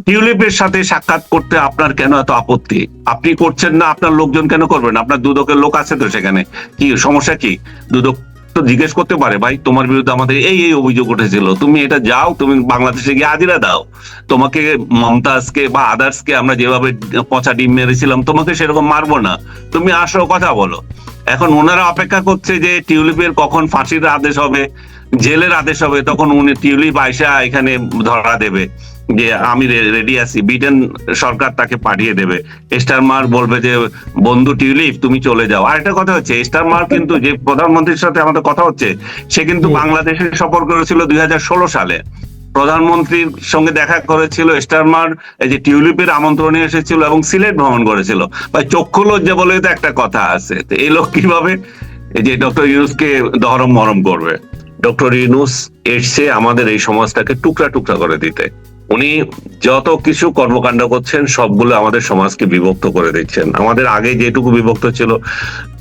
টিউলিপের সাথে সাক্ষাৎ করতে আপনার কেন এত আপত্তি? আপনি করছেন না, আপনার লোকজন কেন করবেন? আপনার দুদকের লোক আছে তো সেখানে, কি সমস্যা কি? দুদক তো জিজ্ঞেস করতে পারে, ভাই তোমার বিরুদ্ধে আমাদের এই এই অভিযোগ উঠেছিল, তুমি এটা যাও, তুমি বাংলাদেশে গিয়ে হাজিরা দাও। তোমাকে মমতাজকে বা আদার্সকে আমরা যেভাবে পচা ডিম মেরেছিলাম তোমাকে সেরকম মারবো না, তুমি আসো কথা বলো। এখন ওনারা অপেক্ষা করছে যে টিউলিপের কখন ফাঁসির আদেশ হবে, জেলের আদেশ হবে, তখন উনি টিউলিপ আয়সা এখানে ধরা দেবে যে আমি রেডি আছি, ব্রিটেন সরকার তাকে পাঠিয়ে দেবে। স্টারমার বলবে যে বন্ধু টিউলিপ তুমি চলে যাও। আরেকটা কথা হচ্ছে, স্টারমার কিন্তু যে প্রধানমন্ত্রীর সাথে আমাদের কথা হচ্ছে, সে কিন্তু বাংলাদেশে সফর করেছিল 2016 সালে। প্রধানমন্ত্রীর সঙ্গে দেখা করেছিল স্টারমার, এই যে টিউলিপের আমন্ত্রণে এসেছিল এবং সিলেট ভ্রমণ করেছিল। ভাই চক্ষু লজ্জা বলে তো একটা কথা আছে, তো এই লোক কিভাবে এই যে ডক্টর ইউনূসকে দহরম মরম করবে? ডক্টর ইউনূস এসছে আমাদের এই সমাজটাকে টুকরা টুকরা করে দিতে। উনি যত কিছু কর্মকাণ্ড করছেন সবগুলো আমাদের সমাজকে বিভক্ত করে দিচ্ছেন। আমাদের আগে যেটুকু বিভক্ত ছিল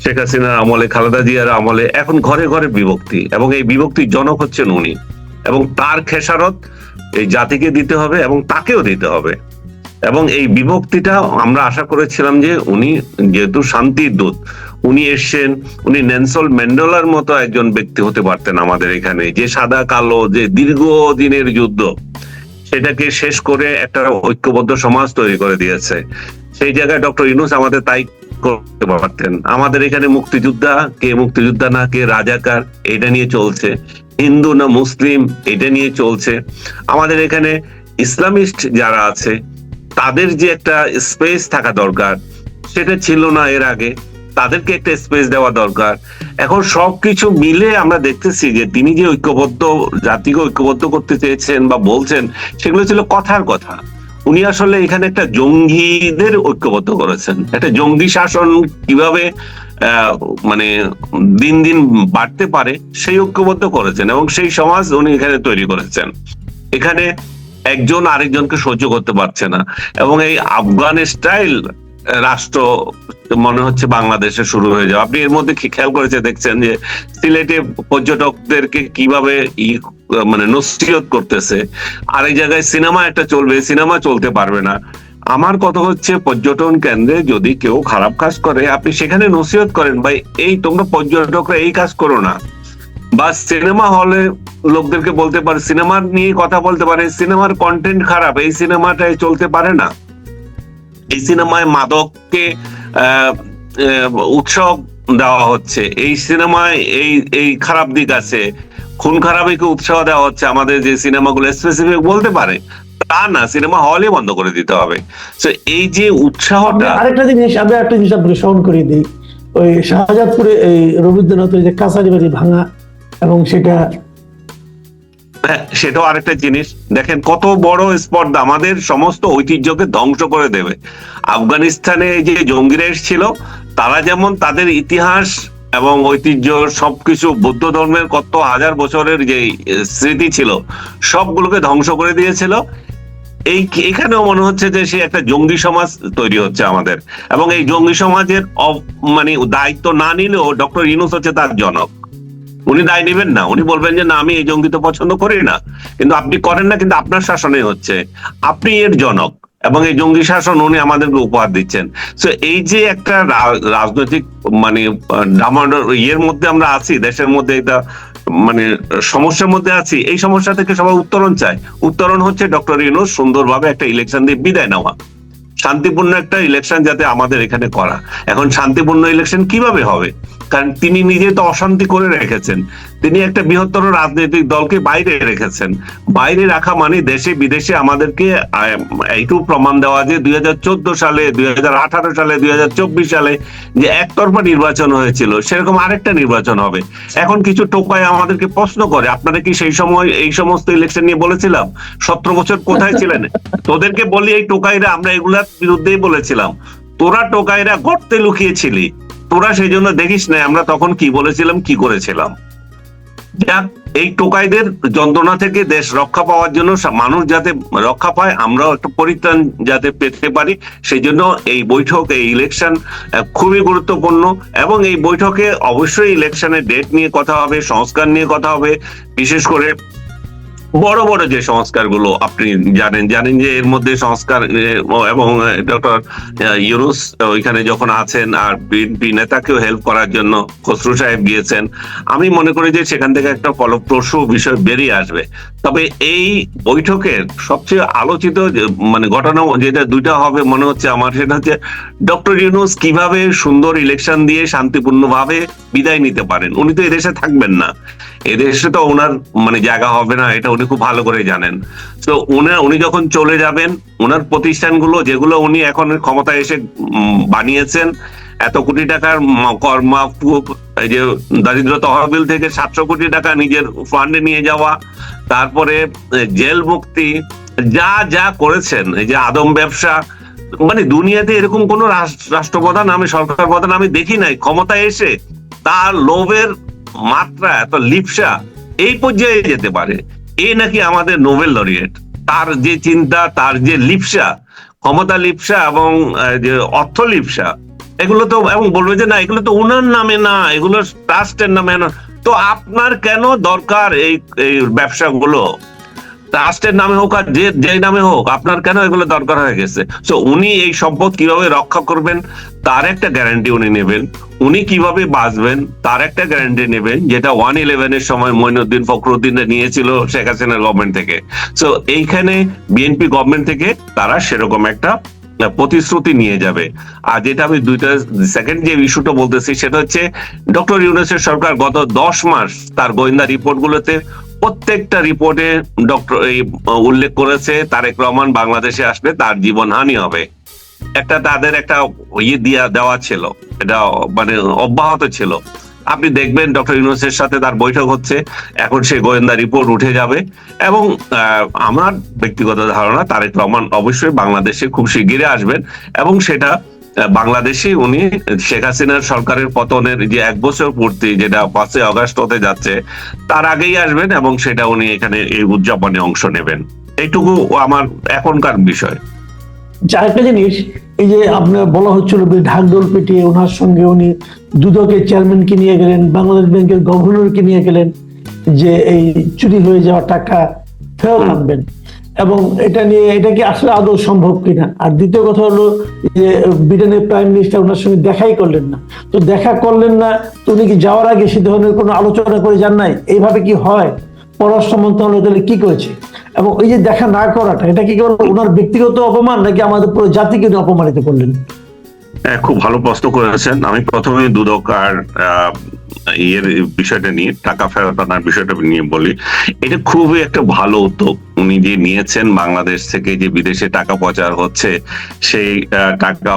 শেখ হাসিনার আমলে, খালেদা জিয়ার আমলে, এখন ঘরে ঘরে বিভক্তি, এবং এই বিভক্তির জনক হচ্ছেন উনি, এবং তার খেসারত এই জাতিকে দিতে হবে এবং তাকেও দিতে হবে। এবং এই বিভক্তিটা আমরা আশা করেছিলাম যে উনি যেহেতু শান্তির দূত, উনি এসছেন, উনি নেলসন ম্যান্ডেলার মতো একজন ব্যক্তি হতে পারতেন আমাদের এখানে, যে সাদা কালো যে দীর্ঘদিনের যুদ্ধ সেটাকে শেষ করে একটা ঐক্যবদ্ধ সমাজ তৈরি করে দিয়েছে। সেই জায়গায় ডক্টর ইউনূস আমাদের তাই করতে পারতেন। আমাদের এখানে মুক্তিযোদ্ধা কে, মুক্তিযোদ্ধা না কে, রাজাকার, এটা নিয়ে চলছে, হিন্দু না মুসলিম এটা নিয়ে চলছে। আমাদের এখানে ইসলামিস্ট যারা আছে তাদের যে একটা স্পেস থাকা দরকার, সেটা ছিল না এর আগে, তাদেরকে একটা স্পেস দেওয়া দরকার। এখন সবকিছু মিলে আমরা দেখতেছি যে তিনি যে ঐক্যবদ্ধ, জাতিকে ঐক্যবদ্ধ করতে চেয়েছেন বা বলছেন, সেগুলো ছিল কথার কথা। উনি আসলে এখানে একটা জঙ্গিদের ঐক্যবদ্ধ করেছেন। একটা জঙ্গি শাসন কিভাবে মানে দিন দিন বাড়তে পারে সেই ঐক্যবদ্ধ করেছেন, এবং সেই সমাজ উনি এখানে তৈরি করেছেন। এখানে একজন আরেকজনকে সহ্য করতে পারছে না, এবং এই আফগান স্টাইল রাষ্ট্র মনে হচ্ছে বাংলাদেশে শুরু হয়ে যাবে। আপনি এর মধ্যে খেয়াল করেছে দেখছেন যে সিলেটে পর্যটকদেরকে কিভাবে মানে নসিহত করতেছে, আর এই জায়গায় সিনেমা একটা চলবে, সিনেমা চলতে পারবে না। আমার কথা হচ্ছে, পর্যটন কেন্দ্রে যদি কেউ খারাপ কাজ করে আপনি সেখানে নসিহত করেন, ভাই এই তোমরা পর্যটকরা এই কাজ করো না। বা সিনেমা হলে লোকদেরকে বলতে পারে, সিনেমার নিয়ে কথা বলতে পারে, সিনেমার কন্টেন্ট খারাপ, এই সিনেমাটাই চলতে পারে না, এই সিনেমায় মাদককে উৎসাহ দেওয়া হচ্ছে, এই সিনেমায় এই এই খারাপ দিক আছে, খুন খারাপিকে উৎসাহ দেওয়া হচ্ছে। আমাদের যে সিনেমাগুলো স্পেসিফিক বলতে পারে তা না, সিনেমা হলই বন্ধ করে দিতে হবে। তো এই যে উৎসাহটা, আরেকটা জিনিস আমি একটা জিনিস আপনাকে স্মরণ করিয়ে দিই, ওই শাহজাদপুরে এই রবীন্দ্রনাথের যে কাছারি বাড়ি ভাঙা, এবং সেটাও আরেকটা জিনিস। দেখেন কত বড় স্পর্ধা, আমাদের সমস্ত ঐতিহ্যকে ধ্বংস করে দেবে। আফগানিস্তানে যে জঙ্গিরা এসেছিল, তারা যেমন তাদের ইতিহাস এবং ঐতিহ্য সবকিছু, বৌদ্ধ ধর্মের কত হাজার বছরের যে স্মৃতি ছিল সবগুলোকে ধ্বংস করে দিয়েছিল। এখানেও মনে হচ্ছে যে সে একটা জঙ্গি সমাজ তৈরি হচ্ছে আমাদের, এবং এই জঙ্গি সমাজের মানে দায়িত্ব না নিলেও ডক্টর ইউনূস হচ্ছে তার জনক। উনি দায় নেবেন না, উনি বলবেন যে না আমি এই জঙ্গি তো পছন্দ করি না, কিন্তু আপনি করেন না, কিন্তু আপনার শাসনে হচ্ছে, আপনি এর জনক, এবং এই জঙ্গি শাসন উনি আমাদেরকে উপহার দিচ্ছেন। তো এই যে একটা রাজনৈতিক মানে ইয়ের মধ্যে আমরা আছি, দেশের মধ্যে এটা মানে সমস্যার মধ্যে আছি, এই সমস্যা থেকে সবাই উত্তরণ চায়। উত্তরণ হচ্ছে ডক্টর ইউনূস সুন্দরভাবে একটা ইলেকশন দিয়ে বিদায় নেওয়া, শান্তিপূর্ণ একটা ইলেকশন যাতে আমাদের এখানে করা। এখন শান্তিপূর্ণ ইলেকশন কিভাবে হবে? কারণ তিনি নিজে তো অশান্তি করে রেখেছেন, তিনি একটা বৃহত্তর রাজনৈতিক দলকে বাইরে রেখেছেন। বাইরে রাখা মানে দেশে বিদেশে আমাদেরকে এইটুকু প্রমাণ দেওয়া যে 2014 সালে, 2018 সালে, 2024 সালে যে একতরফা নির্বাচন হয়েছিল, সেরকম আরেকটা নির্বাচন হবে। এখন কিছু টোকাই আমাদেরকে প্রশ্ন করে, আপনারা কি সেই সময় এই সমস্ত ইলেকশন নিয়ে বলেছিলাম? 17 বছর কোথায় ছিলেন? তোদেরকে বলি, এই টোকাইরা, আমরা এগুলার বিরুদ্ধেই বলেছিলাম, তোরা টোকাইরা গর্তে লুকিয়েছিলি, তোরা সেই জন্য দেখিস না আমরা তখন কি বলেছিলাম, কি করেছিলাম। যাক, এই টোকাইদের যন্ত্রণা থেকে দেশ রক্ষা পাওয়ার জন্য, মানুষ যাতে রক্ষা পায়, আমরাও একটা পরিত্রাণ যাতে পেতে পারি, সেই জন্য এই বৈঠক, এই ইলেকশন খুবই গুরুত্বপূর্ণ। এবং এই বৈঠকে অবশ্যই ইলেকশনের ডেট নিয়ে কথা হবে, সংস্কার নিয়ে কথা হবে, বিশেষ করে বড় বড় যে সংস্কারগুলো আপনি জানেন যে এর মধ্যে সংস্কার এবং ডক্টর ইউনূস ওইখানে যখন আছেন আর বিএনপি নেতাকেও হেল্প করার জন্য খসরু সাহেব গিয়েছেন, আমি মনে করি যে সেখান থেকে একটা ফলপ্রসূ বিষয় বেরিয়ে আসবে। তবে এই বৈঠকের সবচেয়ে আলোচিত মানে ঘটনা যেটা দুইটা হবে মনে হচ্ছে আমার, সেটা হচ্ছে ডক্টর ইউনূস কিভাবে সুন্দর ইলেকশন দিয়ে শান্তিপূর্ণভাবে বিদায় নিতে পারেন। উনি তো এদেশে থাকবেন না, এদেশে তো ওনার মানে জায়গা হবে না, এটা উনি খুব ভালো করে জানেন। তো উনি যখন চলে যাবেন, ওনার প্রতিষ্ঠানগুলো যেগুলো উনি এখন ক্ষমতায় এসে বানিয়েছেন, এত কোটি টাকার কর মাফুক, এই যে দারিদ্র তহবিল থেকে 700 কোটি টাকা নিজের ফান্ডে নিয়ে যাওয়া, তারপরে জেল মুক্তি, যা যা করেছেন, এই যে আদম ব্যবসা, মানে দুনিয়াতে এরকম কোন রাষ্ট্রপ্রধান আমি সরকার প্রধান আমি দেখি নাই ক্ষমতায় এসে তার লোভের মাত্রা এত লিপসা এই পর্যায়ে যেতে পারে। এই নাকি আমাদের নোবেল লরিয়েট, তার যে চিন্তা, তার যে লিপসা, ক্ষমতা লিপসা এবং যে অর্থ লিপসা, এগুলো তো, এবং বলবে যে না এগুলো তো উনার নামে না, এগুলো ট্রাস্টের নামে না। তো আপনার কেন দরকার এই ব্যবসাগুলো? ট্রাস্টের নামে হোক আর যে নামে হোক, আপনার কেন এগুলো দরকার হয়ে গেছে? তো উনি এই সম্পদ কিভাবে রক্ষা করবেন তার একটা গ্যারান্টি উনি নেবেন, উনি কিভাবে বাঁচবেন তার একটা গ্যারান্টি নেবেন, যেটা 1/11 এর সময় মঈনুদ্দিন ফখরুদ্দিন নিয়েছিল শেখ হাসিনার গভর্নমেন্ট থেকে। তো এইখানে বিএনপি গভর্নমেন্ট থেকে তারা সেরকম একটা প্রতিশ্রুতি নিয়ে যাবে। আর যেটা আমি দুইটা সেকেন্ড যে ইস্যুটা বলতেছি সেটা হচ্ছে ডক্টর ইউনূসের সরকার গত 10 মাস তার গোয়েন্দা রিপোর্ট গুলোতে প্রত্যেকটা রিপোর্টে ডক্টর এই উল্লেখ করেছে তারেক রহমান বাংলাদেশে আসলে তার জীবনহানি হবে। একটা তাদের একটা ইয়ে দেওয়া ছিল, এটা মানে অব্যাহত ছিল। আপনি দেখবেন ডক্টর ইউনূসের সাথে তার বৈঠক হচ্ছে, এখন সেই গোয়েন্দা রিপোর্ট উঠে যাবে। এবং আমার ব্যক্তিগত ধারণা তারেক রহমান অবশ্যই বাংলাদেশে খুব শিগগিরই আসবেন, এবং সেটা বাংলাদেশে উনি শেখ হাসিনার সরকারের পতনের যে 1 বছর পূর্তি, যেটা 5 আগস্ট হতে যাচ্ছে, তার আগেই আসবেন এবং সেটা উনি এখানে এই উদযাপনে অংশ নেবেন। এইটুকু আমার এখনকার বিষয়। আরেকটা জিনিস, এই যে আপনার বলা হচ্ছিল ঢাকঢোল পিটিয়ে ওনার সঙ্গে উনি দুদকের চেয়ারম্যানকে নিয়ে গেলেন, বাংলাদেশ ব্যাংকের গভর্নরকে নিয়ে গেলেন, যে এই চুরি হয়ে যাওয়া টাকা ফেরত আনবেন, এবং এটা নিয়ে এটা কি আসলে আদৌ সম্ভব কিনা। আর দ্বিতীয় কথা হলো যে ব্রিটেনের প্রাইম মিনিস্টার ওনার সঙ্গে দেখাই করলেন না, তো দেখা করলেন না, তো উনি কি যাওয়ার আগে সে ধরনের কোনো আলোচনা করে যান নাই? এইভাবে কি হয়? পররাষ্ট্র মন্ত্রণালয় তাহলে কি করেছে? এবং এই যে দেখা না করাটা, এটা কি কেবল ওনার ব্যক্তিগত অপমান, নাকি আমাদের পুরো জাতিকে অপমানিত করলেন? খুব ভালো প্রশ্ন করেছেন। আমি প্রথমে দুদক আর এর বিষয়টা নিয়ে, টাকা ফেরত আনার বিষয়টা নিয়ে বলি। এটা খুবই একটা ভালো উদ্যোগ উনি যে নিয়েছেন। বাংলাদেশ থেকে যে বিদেশে টাকা পাচার হচ্ছে, সেই টাকা,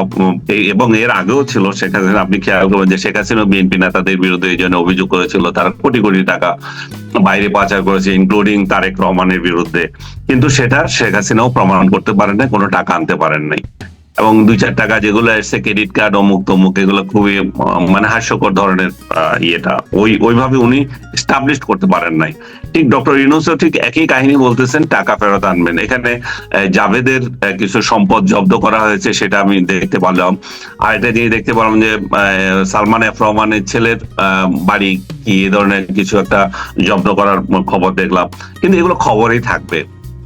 এবং এর আগেও ছিল শেখ হাসিনা, আপনি খেয়াল করবেন যে শেখ হাসিনা বিএনপি নেতাদের বিরুদ্ধে এই জন্য অভিযোগ করেছিল তারা কোটি কোটি টাকা বাইরে পাচার করেছে, ইনক্লুডিং তারেক রহমানের বিরুদ্ধে। কিন্তু সেটা শেখ হাসিনাও প্রমাণ করতে পারেন না, কোনো টাকা আনতে পারেন নাই। এবং 2-4 টাকা যেগুলো এসছে ক্রেডিট কার্ড অমুক তমুক, এগুলো খুবই মানে হাস্যকর ধরনের ইয়েটা ওইভাবে উনি এস্টাবলিশ করতে পারেন নাই। ঠিক ডক্টর ইউনূসও ঠিক একই কাহিনী বলতেছেন, টাকা ফেরত আনবেন। এখানে জাভেদের কিছু সম্পদ জব্দ করা হয়েছে, সেটা আমি দেখতে পারলাম। আর এটা নিয়ে দেখতে পারলাম যে সালমান এফ রহমানের ছেলের বাড়ি কি এ ধরনের কিছু একটা জব্দ করার খবর দেখলাম। কিন্তু এগুলো খবরই থাকবে।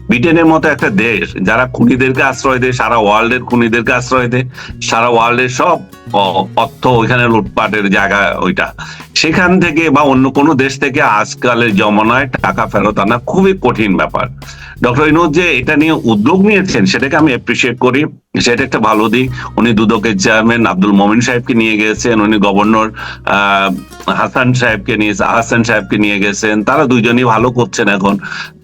ব্রিটেনের মতো একটা দেশ যারা খুনিদেরকে আশ্রয় দেয়, সারা ওয়ার্ল্ডের খুনিদেরকে আশ্রয় দেয়, সারা ওয়ার্ল্ডের সব অর্থ ওইখানে লুটপাটের জায়গা ওইটা, সেখান থেকে বা অন্য কোনো দেশ থেকে আজকালের জমানায় টাকা ফেরত আনা খুবই কঠিন ব্যাপার। ডক্টর ইউনূস যে এটা নিয়ে উদ্যোগ নিয়েছেন সেটাকে আমি অ্যাপ্রিসিয়েট করি, সেটা একটা ভালো দিক। উনি দুদকের চেয়ারম্যান আব্দুল মমিন সাহেবকে নিয়ে গেছেন, উনি গভর্নর হাসান সাহেবকে নিয়ে গেছেন, তারা দুইজনই ভালো করছেন, এখন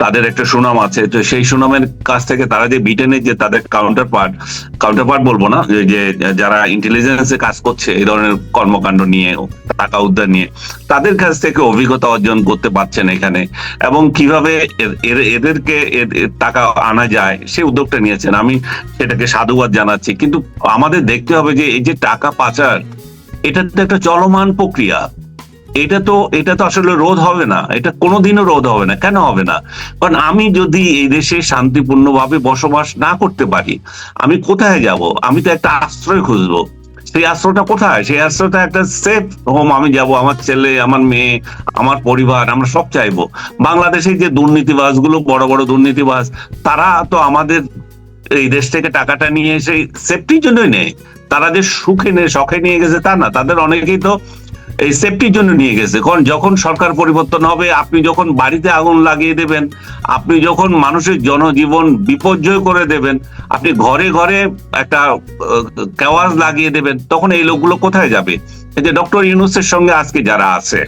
তাদের একটা সুনাম আছে। তো সেই সুনামের কাছ থেকে তারা যে ব্রিটেনের যে তাদের কাউন্টারপার্ট বলবো না, যে যারা ইন্টেলিজেন্সে কাজ করছে এই ধরনের কর্মকাণ্ড নিয়ে, টাকা উদ্ধার নিয়ে, তাদের কাছ থেকে অভিজ্ঞতা অর্জন করতে পারছেন এখানে, এবং কিভাবে এদেরকে টাকা আনা যায় সেই উদ্যোগটা নিয়েছেন। আমি সেটাকে সাধুবাদ জানাচ্ছি। কিন্তু আমাদের দেখতে হবে যে এই যে টাকা পাচার, এটা তো একটা চলমান প্রক্রিয়া। এটা তো আসলে রোধ হবে না, এটা কোনোদিনও রোধ হবে না। কেন হবে না? কারণ আমি যদি এই দেশে শান্তিপূর্ণভাবে বসবাস না করতে পারি, আমি কোথায় যাব? আমি তো একটা আশ্রয় খুঁজবো। সেই আশ্রয়টা কোথায়? সেই আশ্রয়টা একটা সেফ হোম, আমি যাব, আমার ছেলে, আমার মেয়ে, আমার পরিবার, আমরা সব চাইবো। বাংলাদেশে যে দুর্নীতিবাজ গুলো, বড় বড় দুর্নীতিবাজ, তারা তো আমাদের এই দেশ থেকে টাকাটা নিয়ে এসে সেফটির জন্যই নেই। তারা যে সুখে নিয়ে শখে নিয়ে গেছে তা না, তাদের অনেকেই তো এই সেফটির জন্য নিয়ে গেছে। কারণ যখন সরকার পরিবর্তন হবে, আপনি যখন বাড়িতে আগুন লাগিয়ে দেবেন, আপনি যখন মানুষের জনজীবন বিপর্যয় করে দেবেন, আপনি ঘরে ঘরে একটা কেওয়াজ লাগিয়ে দেবেন, তখন এই লোকগুলো কোথায় যাবে? এই যে ডক্টর ইউনূসের সঙ্গে আজকে যারা আছে,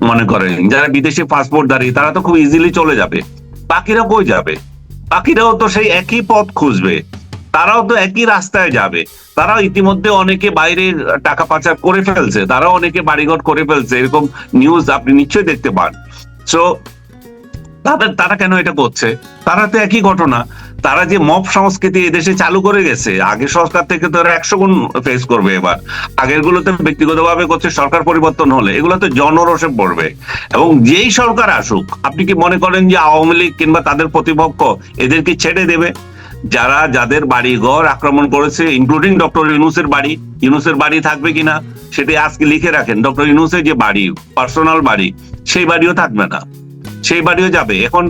মনে করেন যারা বিদেশি পাসপোর্টধারী, তারা তো খুব ইজিলি চলে যাবে। বাকিরা কই যাবে? বাকিরাও তো সেই একই পথ খুঁজবে, তারাও তো একই রাস্তায় যাবে। তারাও ইতিমধ্যে অনেকে বাইরে টাকা পাচার করে ফেলছে, তারাও অনেকে বাড়িঘর করে ফেলছে, এরকম নিউজ আপনি নিশ্চয়ই দেখতে পান। সো তারা কেন এটা করছে? তারা তো একই ঘটনা। তারা যে মব সংস্কৃতি এদেশে চালু করে গেছে, আগে সরকার থেকে তো 100 গুণ ফেস করবে এবার। আগের গুলোতে ব্যক্তিগতভাবে করছে, সরকার পরিবর্তন হলে এগুলো তো জনরোষে পড়বে। এবং যেই সরকার আসুক, আপনি কি মনে করেন যে আওয়ামী লীগ কিংবা তাদের প্রতিপক্ষ এদেরকে ছেড়ে দেবে? যাদের বাড়ি ঘর আক্রমণ করেছে, ইনক্লুডিং ডক্টর ইউনূসের বাড়ি, ইউনূসের বাড়ি থাকবে কিনা সেটা আজকে লিখে রাখেন। ডক্টর ইউনূসের যে বাড়ি, পার্সোনাল বাড়ি, সেই বাড়িও থাকবে না, সেই বাড়িও যাবে। এখন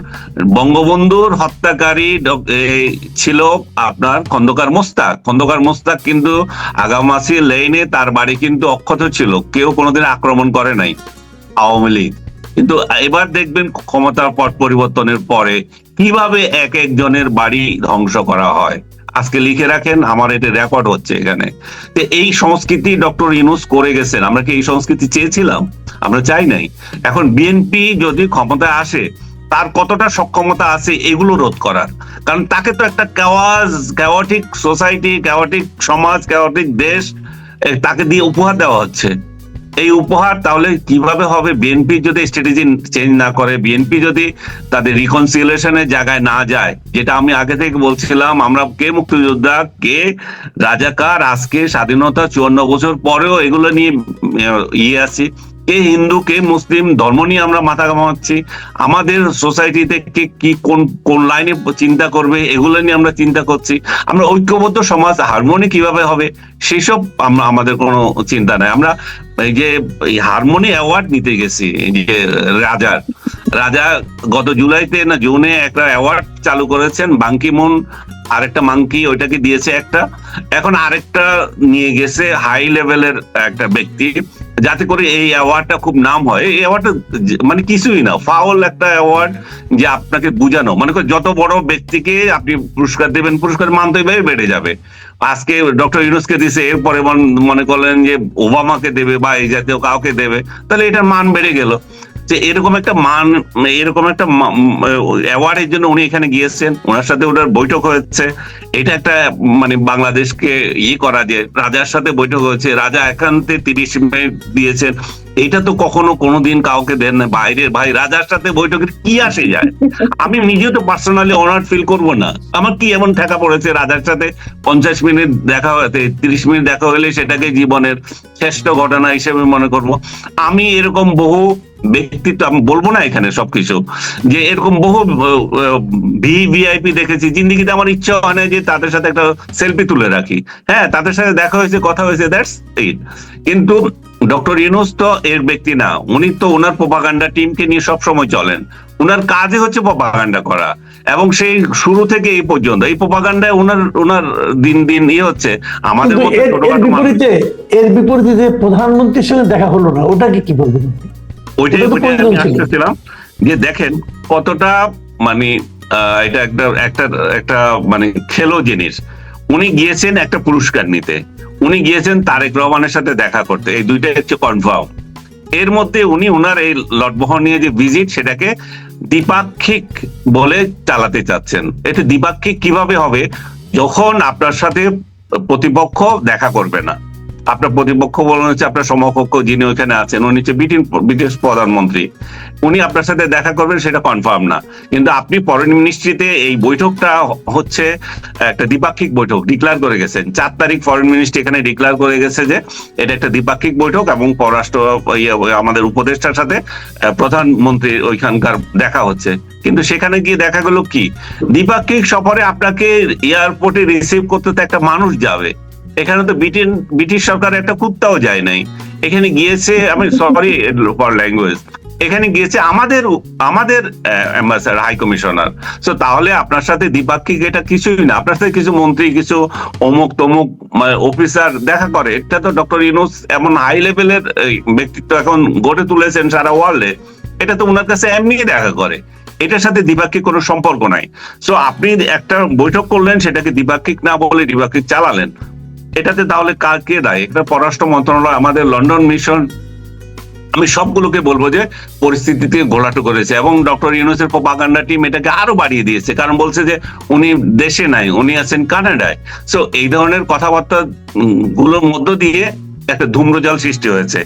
বঙ্গবন্ধুর হত্যাকারী ছিল আপনার খন্দকার মোস্তাক। খন্দকার মোস্তাক কিন্তু আগামাসি লেনে তার বাড়ি কিন্তু অক্ষত ছিল, কেউ কোনোদিন আক্রমণ করে নাই আওয়ামী লীগ। কিন্তু এবার দেখবেন ক্ষমতার পট পরিবর্তনের পরে কিভাবে এক একজনের বাড়ি ধ্বংস করা হয়। আজকে লিখে রাখেন, আমার এটা রেকর্ড হচ্ছে এখানে। এই সংস্কৃতি ডক্টর ইউনূস করে গেছেন। আমরা কি এই সংস্কৃতি চেয়েছিলাম? আমরা চাই নাই। এখন বিএনপি যদি ক্ষমতায় আসে, তার কতটা সক্ষমতা আছে এগুলো রোধ করার? কারণ তাকে তো একটা ক্যাওটিক সোসাইটি, ক্যাওটিক সমাজ, ক্যাওটিক দেশ তাকে দিয়ে উপহার দেওয়া হচ্ছে। এই উপহার তাহলে কিভাবে হবে? বিএনপি যদি স্ট্র্যাটেজি চেঞ্জ না করে, বিএনপি যদি তাদের রিকনসিলিয়েশনের জায়গায় না যায়, যেটা আমি আগে থেকে বলছিলাম, আমরা কে মুক্তিযোদ্ধা, কে রাজাকার, আজকে স্বাধীনতা 54 বছর পরেও এগুলো নিয়ে আছি, কে হিন্দু কে মুসলিম, ধর্ম নিয়ে আমরা মাথা ঘামাচ্ছি। আমাদের সোসাইটিতে কে কি কোন লাইনে চিন্তা করবে, এগুলো নিয়ে আমরা চিন্তা করছি। আমরা ঐক্যবদ্ধ সমাজ, হারমোনি কিভাবে হবে, সেসব আমাদের কোনো চিন্তা নাই। আমরা এই যে হারমোনি অ্যাওয়ার্ড নিতে গেছি, যে রাজা গত জুলাইতে না জুনে একটা অ্যাওয়ার্ড চালু করেছেন, বাংকি মুন আরেকটা মাংকি ওইটাকে দিয়েছে একটা, এখন আরেকটা নিয়ে গেছে হাই লেভেলের একটা ব্যক্তি, যাতে করে এই অ্যাওয়ার্ডটা খুব নাম হয়। এই অ্যাওয়ার্ডটা মানে কিছুই না, ফাউল একটা অ্যাওয়ার্ড, যে আপনাকে বুঝানো, মনে করেন যত বড় ব্যক্তিকে আপনি পুরস্কার দেবেন, পুরস্কার মানতেই বেড়ে যাবে। আজকে ডক্টর ইউনূসকে দিছে, এরপরে মনে করলেন যে ওবামাকে দেবে বা এই জাতীয় কাউকে দেবে, তাহলে এটার মান বেড়ে গেল। যে এরকম একটা অ্যাওয়ার্ডের জন্য উনি এখানে গিয়েছেন, ওনার সাথে ওনার বৈঠক হয়েছে। এটা একটা মানে বাংলাদেশকে করা, যে রাজার সাথে বৈঠক হয়েছে, রাজা একান্তে 30 মিনিট দিয়েছেন। এটা তো কখনো কোনোদিন কাউকে দেন না। বাইরের ভাই, রাজার সাথে বৈঠকের কি আসে যায়? আমি নিজেও তো পার্সোনালি অনার্ড ফিল করবো না? আমার কি এমন ঠেকা পড়েছে রাজার সাথে 50 মিনিট দেখা হতে, 30 মিনিট দেখা হলে সেটাকে জীবনের শ্রেষ্ঠ ঘটনা হিসেবে মনে করব? আমি এরকম বহু ব্যক্তিত্ব, আমি বলবো না এখানে সবকিছু, যে এরকম বহু ভিআইপি দেখেছি জিন্দিগিতে। আমার ইচ্ছা হয় না যে তাদের সাথে একটা সেলফি তুলে রাখি। হ্যাঁ, তাদের সাথে দেখা হয়েছে, কথা হয়েছে, দ্যাটস ইট। কিন্তু ডক্টর ইউনূস তো এর ব্যক্তি না। উনি তো ওনার প্রোপাগান্ডা টিমকে নিয়ে সবসময় চলেন। ওনার কাজই হচ্ছে প্রোপাগান্ডা করা, এবং সেই শুরু থেকে এই পর্যন্ত এই প্রোপাগান্ডায় ওনার দিন দিন হচ্ছে। আমাদের এর বিপরীতে প্রধানমন্ত্রীর সঙ্গে দেখা হলো না, ওটাকে কি বলবেন? ওইটাই আমি আসতেছিলাম, যে দেখেন কতটা মানে এটা একটা মানে খেলো জিনিস। উনি গিয়েছেন একটা পুরস্কার নিতে, উনি গিয়েছেন তারেক রহমানের সাথে দেখা করতে, এই দুইটাই হচ্ছে কনফার্ম। এর মধ্যে উনি ওনার এই লটবহনীয় যে ভিজিট, সেটাকে দ্বিপাক্ষিক বলে চালাতে চাচ্ছেন। এটা দ্বিপাক্ষিক কিভাবে হবে? যখন আপনার সাথে প্রতিপক্ষ দেখা করবে না, আপনার প্রতিপক্ষ বলুন হচ্ছে আপনার সমকক্ষ যিনি ওইখানে আছেন, উনি হচ্ছে ব্রিটিশ প্রধানমন্ত্রী, উনি আপনার সাথে দেখা করবেন, সেটা কনফার্ম না। কিন্তু আপনি ফরেন মিনিস্ট্রিতে এই বৈঠকটা হচ্ছে একটা দ্বিপাক্ষিক বৈঠক ডিক্লেয়ার করে গেছেন। 4 তারিখ ফরেন মিনিস্ট্রি এখানে ডিক্লেয়ার করে গেছে যে এটা একটা দ্বিপাক্ষিক বৈঠক, এবং পররাষ্ট্র আমাদের উপদেষ্টার সাথে প্রধানমন্ত্রী ওইখানকার দেখা হচ্ছে। কিন্তু সেখানে গিয়ে দেখা গেল কি, দ্বিপাক্ষিক সফরে আপনাকে এয়ারপোর্টে রিসিভ করতে তো একটা মানুষ যাবে, এখানে তো ব্রিটিশ সরকার একটা কুত্তাও যায় নাই, এখানে গিয়েছে, আমি সরি ফর ল্যাঙ্গুয়েজ, এখানে গিয়েছে আমাদের অ্যাম্বাসেডর, হাই কমিশনার। সো তাহলে আপনার সাথে দ্বিপাক্ষিক এটা কিছুই না, আপনার সাথে কিছু মন্ত্রী, কিছু অমুক তমুক অফিসার দেখা করে, এটা তো ডক্টর ইউনূস এমন হাই লেভেলের ব্যক্তিত্ব এখন গড়ে তুলেছেন সারা ওয়ার্ল্ডে, এটা তো ওনার কাছে এমনি দেখা করে, এটার সাথে দ্বিপাক্ষিক কোনো সম্পর্ক নাই। সো আপনি একটা বৈঠক করলেন, সেটাকে দ্বিপাক্ষিক না বলে দ্বিপাক্ষিক চালালেন, এটাতে তাহলে কে দায়ী? একটা পররাষ্ট্র মন্ত্রণালয়, আমাদের লন্ডন মিশন, আমি সবগুলোকে বলবো যে পরিস্থিতিতে ঘোলাটে করেছে, এবং ডক্টর ইউনূসের প্রোপাগান্ডা টিম এটাকে আরো বাড়িয়ে দিয়েছে, কারণ বলছে যে উনি দেশে নাই, উনি আছেন কানাডায়। সো এই ধরনের কথাবার্তা গুলোর মধ্য দিয়ে একটা ধূম্রজাল সৃষ্টি হয়েছে।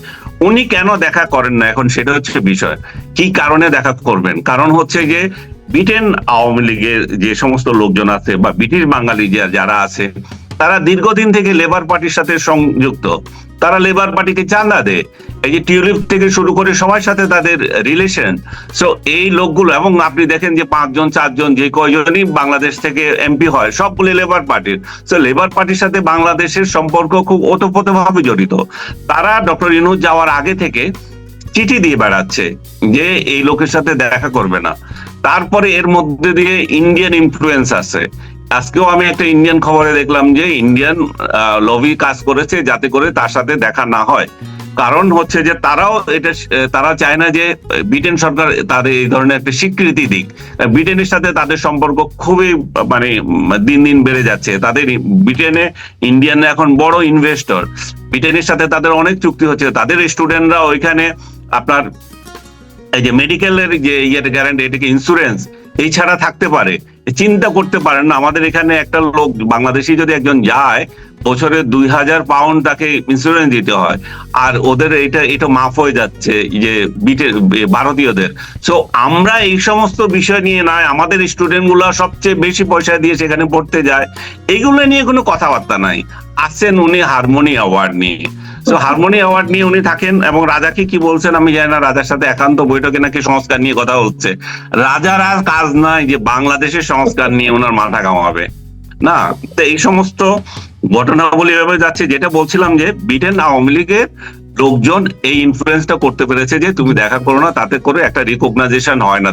উনি কেন দেখা করেন না এখন, সেটা হচ্ছে বিষয়। কি কারণে দেখা করবেন? কারণ হচ্ছে যে ব্রিটেন আওয়ামী লীগের যে সমস্ত লোকজন আছে বা ব্রিটিশ বাঙালি যারা আছে, তারা দীর্ঘদিন থেকে লেবার পার্টির সাথে সংযুক্ত, তারা লেবার পার্টিকে চাঁদা দেয়, এই যে টিউলিপ থেকে শুরু করে সবার সাথে তাদের রিলেশন। সো এই লোকগুলো, এবং আপনি দেখেন যে 5জন 4জন যে কয়জনই বাংলাদেশ থেকে এমপি হয় সবগুলো লেবার পার্টির। সো লেবার পার্টির সাথে বাংলাদেশের সম্পর্ক খুব ওতপ্রোতভাবে জড়িত। তারা ডক্টর ইউনূস যাওয়ার আগে থেকে চিঠি দিয়ে বেড়াচ্ছে যে এই লোকের সাথে দেখা করবে না। তারপরে এর মধ্যে দিয়ে ইন্ডিয়ান ইনফ্লুয়েন্স আছে। আজকেও আমি একটা ইন্ডিয়ান খবরে দেখলাম যে ইন্ডিয়ান লবি কাজ করেছে যাতে করে তার সাথে দেখা না হয়। কারণ হচ্ছে যে তারা চায় না যে ব্রিটেন সরকার তাদের এই ধরনের একটা স্বীকৃতি দিক। ব্রিটেনের সাথে তাদের সম্পর্ক খুবই মানে দিন দিন বেড়ে যাচ্ছে। তাদের ব্রিটেনে ইন্ডিয়ানরা এখন বড় ইনভেস্টর, ব্রিটেনের সাথে তাদের অনেক চুক্তি হচ্ছে। তাদের স্টুডেন্টরা ওইখানে আপনার এই যে মেডিকেলের যে গ্যারান্টি, এটাকে ইন্স্যুরেন্স, এই ছাড়া থাকতে পারে, চিন্তা করতে পারেন না। আমাদের এখানে একটা লোক বাংলাদেশি যদি একজন যায়, বছরে 2000 পাউন্ড তাকে ইন্স্যুরেন্স দিতে হয়, আর ওদের এটা মাফ হয়ে যাচ্ছে যে ভারতীয়দের। সো আমরা এই সমস্ত বিষয় নিয়ে নয়, আমাদের স্টুডেন্ট গুলা সবচেয়ে বেশি পয়সা দিয়ে সেখানে পড়তে যায়, এগুলো নিয়ে কোনো কথাবার্তা নাই। আসছেন উনি হারমোনি অ্যাওয়ার্ড নিয়ে, সো হারমোনি অ্যাওয়ার্ড নিয়ে উনি থাকেন। এবং রাজাকে কি বলছেন আমি জানি না, রাজার সাথে একান্ত বৈঠকে নাকি সংস্কার নিয়ে কথা হচ্ছে। রাজার আর কাজ নাই যে বাংলাদেশের সংস্কার নিয়ে ওনার মাথা কামাবে না। তো এই সমস্ত ঘটনাবলী এভাবে যাচ্ছে। যেটা বলছিলাম যে ব্রিটেন আওয়ামী লীগের লোকজন এই ইনফ্লুয়েন্সটা করতে পেরেছে যে তুমি দেখা করো না, তাতে করে একটা রিকগনাইজেশন হয় না,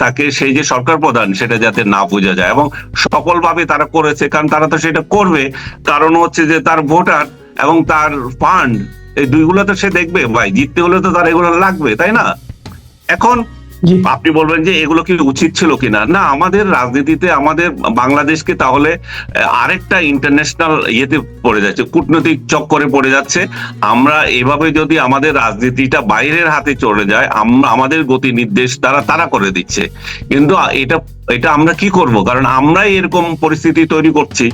তাকে সেই যে সরকার প্রধান সেটা যাতে না বোঝা যায়। এবং সফলভাবে তারা করেছে, কারণ তারা তো সেটা করবে, কারণ হচ্ছে যে তার ভোটার এবং তার ফান্ড, এই দুইগুলো তো সে দেখবে। ভাই জিততে হলে তো তার এগুলো লাগবে, তাই না? এখন আপনি বলবেন যে এগুলো কি উচিত ছিল কিনা, না আমাদের রাজনীতিতে আমাদের বাংলাদেশকে তাহলে আরেকটা ইন্টারন্যাশনাল ইয়েতে পড়ে যাচ্ছে, কূটনৈতিক চক্করে পড়ে যাচ্ছে। আমরা এভাবে যদি আমাদের রাজনীতিটা বাইরের হাতে চলে যায়, আমাদের গতি নির্দেশ তারা করে দিচ্ছে। কিন্তু এটা আমরা কি করব, কারণ আমরাই এরকম পরিস্থিতি তৈরি করছি।